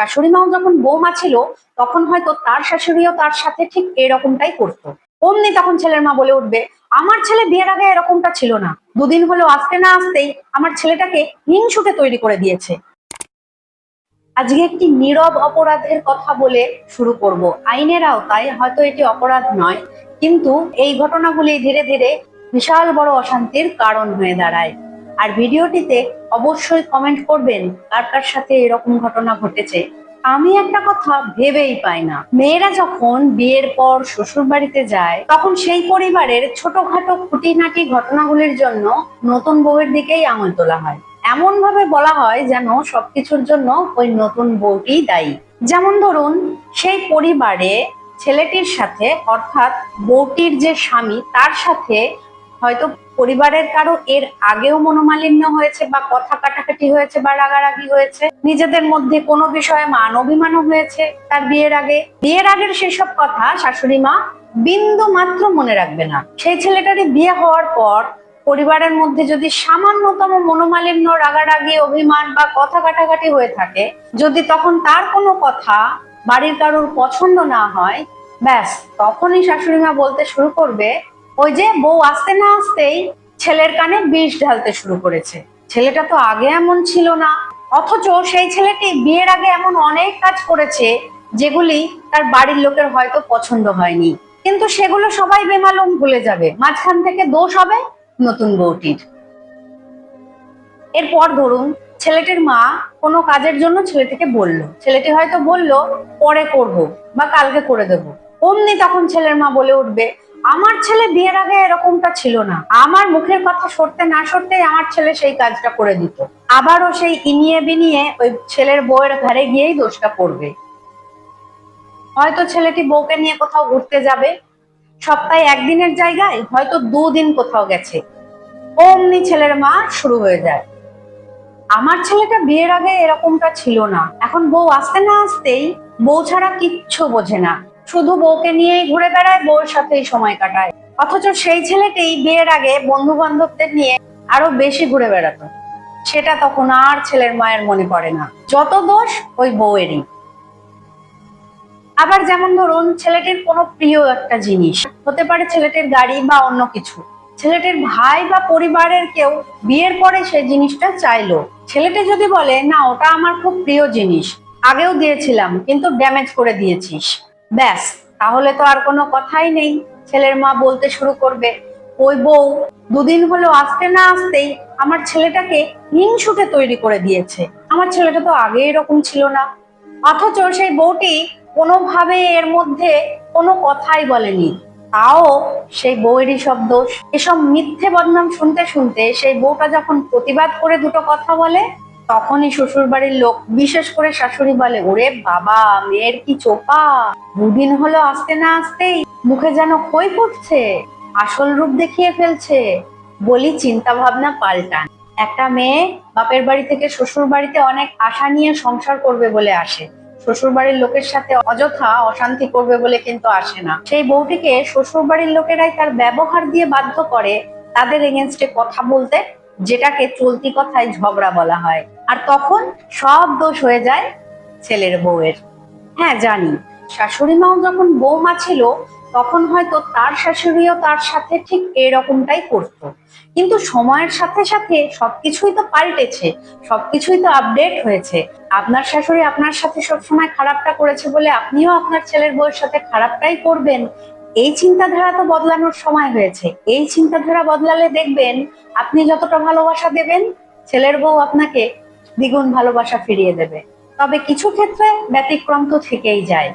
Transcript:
শাশুড়ি মাও যখন বৌমা ছিল তখন হয়তো তার শাশুড়িও তার সাথে ঠিক এরকমটাই করতো। অমনি তখন ছেলের মা বলে উঠবে, আমার ছেলে বিয়ের আগে এরকমটা ছিল না, দুদিন হলো আসতে না আসতেই আমার ছেলেটাকে হিংসুটে তৈরি করে দিয়েছে। আজকে একটি নীরব অপরাধের কথা বলে শুরু করব। আইনের আওতায় হয়তো এটি অপরাধ নয়, কিন্তু এই ঘটনাগুলি ধীরে ধীরে বিশাল বড় অশান্তির কারণ হয়ে দাঁড়ায়। আর ভিডিওটিতে অবশ্যই কমেন্ট করবেন কার কার সাথে এরকম ঘটনা ঘটেছে। আমি একটা কথা ভেবেই পাই না, মেয়েরা যখন বিয়ের পর শ্বশুর বাড়িতে যায় তখন সেই পরিবারের ছোটখাটো খুঁটিনাটি ঘটনাগুলির জন্য নতুন বউয়ের দিকেই আঙুল তোলা হয়। এমন ভাবে বলা হয় যেন সবকিছুর জন্য ওই নতুন বউটি দায়ী। যেমন ধরুন, সেই পরিবারে ছেলেটির সাথে অর্থাৎ বউটির যে স্বামী তার সাথে হয়তো পরিবারের কারো এর আগেও মনোমালিন্য হয়েছে বা কথা কাটাকাটি হয়েছে বা রাগারাগি হয়েছে, নিজেদের মধ্যে কোনো বিষয়ে মান অভিমানও হয়েছে। তার বিয়ের আগের সেসব কথা শাশুড়ি মা বিন্দু মাত্র মনে রাখবে না। সেই ছেলেটারই বিয়ে হওয়ার পর পরিবারের মধ্যে যদি সামান্যতম মনোমালিন্য, রাগারাগি, অভিমান বা কথা কাটাকাটি হয়ে থাকে, যদি তখন তার কোনো কথা বাড়ির কারোর পছন্দ না হয়, ব্যাস তখনই শাশুড়ি মা বলতে শুরু করবে, ওই যে বউ আসতে না আসতেই ছেলের কানে বিষ ঢালতে শুরু করেছে, ছেলেটা তো আগে এমন ছিল না। অথচ সেই ছেলেটি বিয়ের আগে এমন অনেক কাজ করেছে যেগুলি তার বাড়ির লোকের হয়তো পছন্দ হয়নি, কিন্তু সেগুলো সবাই বেমালুম ভুলে যাবে, মাঝখান থেকে দোষ হবে নতুন বউটির। এরপর ধরুন, ছেলেটির মা কোনো কাজের জন্য ছেলেটিকে বললো, ছেলেটি হয়তো বলল পরে করব বা কালকে করে দেব। অমনি তখন ছেলের মা বলে উঠবে, আমার ছেলে বিয়ের আগে এরকমটা ছিল না, আমার মুখের কথা সরতে না সরতেই আমার ছেলে সেই কাজটা করে দিত। আবারও সেই ইনিয়ে বিনিয়ে ওই ছেলের বউয়ের ঘাড়ে গিয়েই দোষটা পড়বে। হয়তো ছেলেটি বউকে নিয়ে কোথাও ঘুরতে যাবে, সপ্তাহে একদিনের জায়গায় হয়তো 2 দিন কোথাও গেছে, অমনি ছেলের মা শুরু হয়ে যায়, আমার ছেলেটা বিয়ের আগে এরকমটা ছিল না, এখন বউ আসতে না আসতেই বউ ছাড়া কিচ্ছু বোঝে না, শুধু বউকে নিয়েই ঘুরে বেড়ায়, বউর সাথেই সময় কাটায়। অথচ সেই ছেলেটি বিয়ের আগে বন্ধু বান্ধবদের নিয়ে আরো বেশি ঘুরে বেড়াতো, সেটা তখন আর ছেলের মায়ের মনে পড়ে না, যত দোষ ওই বউয়েরই। আবার যেমন ধরুন, ছেলেটির কোনো প্রিয় একটা জিনিস হতে পারে, ছেলেটির গাড়ি বা অন্য কিছু, ছেলেটির ভাই বা পরিবারের কেউ বিয়ের পরে সেই জিনিসটা চাইলো, ছেলেটি যদি বলে না ওটা আমার খুব প্রিয় জিনিস, আগেও দিয়েছিলাম কিন্তু ড্যামেজ করে দিয়েছিস, ব্যাস তাহলে তো আর কোনো কথাই নেই। ছেলের মা বলতে শুরু করবে, ওই বউ 2 দিন হলো আসতে না আসতেই আমার ছেলেটাকে হিংসুটে তৈরি করে দিয়েছে, আমার ছেলেটা তো আগে এরকম ছিল না। অথচ সেই বউটি কোনোভাবে এর মধ্যে কোনো কথাই বলেনি, তাও সেই বউয়েরই সব দোষ। এসব মিথ্যে বদনাম শুনতে শুনতে সেই বউটা যখন প্রতিবাদ করে দুটো কথা বলে, তখনই শ্বশুর বাড়ির লোক, বিশেষ করে শাশুড়ি বলে, ওরে বাবা মেয়ের কি চোপা, 2 দিন হলো আসতে না আসতেই মুখে যেন খই ফুটছে, আসল রূপ দেখিয়ে ফেলছে। বলি চিন্তা ভাবনা পাল্টান। একটা মেয়ে বাপের বাড়ি থেকে শ্বশুর বাড়িতে অনেক আশা নিয়ে সংসার করবে বলে আসে, শ্বশুর বাড়ির লোকের সাথে অযথা অশান্তি করবে বলে কিন্তু আসে না। সেই বউটিকে শ্বশুর বাড়ির লোকেরাই তার ব্যবহার দিয়ে বাধ্য করে তাদের এগেনস্টে কথা বলতে, যেটাকে চলতি কথায় ঝগড়া বলা হয়। আর তখন সব দোষ হয়ে যায় ছেলের বউয়ের। হ্যাঁ জানি, শাশুড়ি মাও যখন বৌমা ছিল তখন হয়তো তার শাশুড়িও তার সাথে ঠিক এরকমটাই করতো, কিন্তু সময়ের সাথে সাথে সবকিছুই তো পাল্টেছে, সবকিছুই তো আপডেট হয়েছে। আপনার শাশুড়ি আপনার সাথে সবসময় খারাপটা করেছে বলে আপনিও আপনার ছেলের বউয়ের সাথে খারাপটাই করবেন, এই চিন্তাধারা তো বদলানোর সময় হয়েছে। এই চিন্তাধারা বদলালে দেখবেন, আপনি যতটা ভালোবাসা দেবেন ছেলের বউ আপনাকে দ্বিগুণ ভালোবাসা ফিরিয়ে দেবে। তবে কিছু ক্ষেত্রে ব্যতিক্রম তো থেকেই যায়।